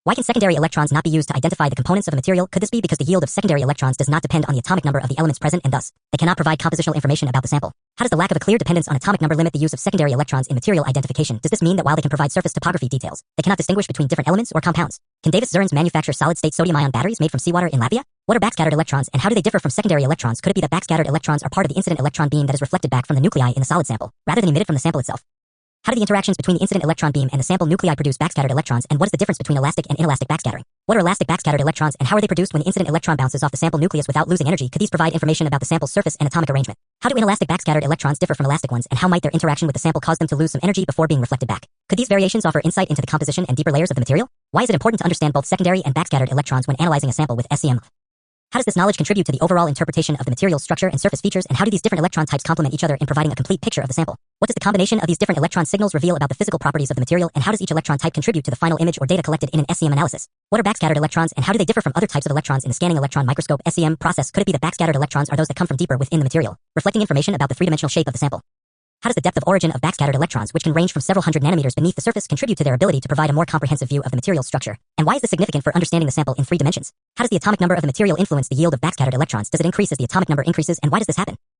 Why can secondary electrons not be used to identify the components of a material? Could this be because the yield of secondary electrons does not depend on the atomic number of the elements present and thus, they cannot provide compositional information about the sample? How does the lack of a clear dependence on atomic number limit the use of secondary electrons in material identification? Does this mean that while they can provide surface topography details, they cannot distinguish between different elements or compounds? Can Davis Zurins manufacture solid-state sodium-ion batteries made from seawater in Latvia? What are backscattered electrons and how do they differ from secondary electrons? Could it be that backscattered electrons are part of the incident electron beam that is reflected back from the nuclei in the solid sample, rather than emitted from the sample itself? How do the interactions between the incident electron beam and the sample nuclei produce backscattered electrons, and what is the difference between elastic and inelastic backscattering? What are elastic backscattered electrons, and how are they produced when the incident electron bounces off the sample nucleus without losing energy? Could these provide information about the sample's surface and atomic arrangement? How do inelastic backscattered electrons differ from elastic ones, and how might their interaction with the sample cause them to lose some energy before being reflected back? Could these variations offer insight into the composition and deeper layers of the material? Why is it important to understand both secondary and backscattered electrons when analyzing a sample with SEM? How does this knowledge contribute to the overall interpretation of the material's structure and surface features, and how do these different electron types complement each other in providing a complete picture of the sample? What does the combination of these different electron signals reveal about the physical properties of the material, and how does each electron type contribute to the final image or data collected in an SEM analysis? What are backscattered electrons, and how do they differ from other types of electrons in the scanning electron microscope SEM process? Could it be that backscattered electrons are those that come from deeper within the material, reflecting information about the three-dimensional shape of the sample? How does the depth of origin of backscattered electrons, which can range from several hundred nanometers beneath the surface, contribute to their ability to provide a more comprehensive view of the material's structure? And why is this significant for understanding the sample in 3 dimensions? How does the atomic number of the material influence the yield of backscattered electrons? Does it increase as the atomic number increases, and why does this happen?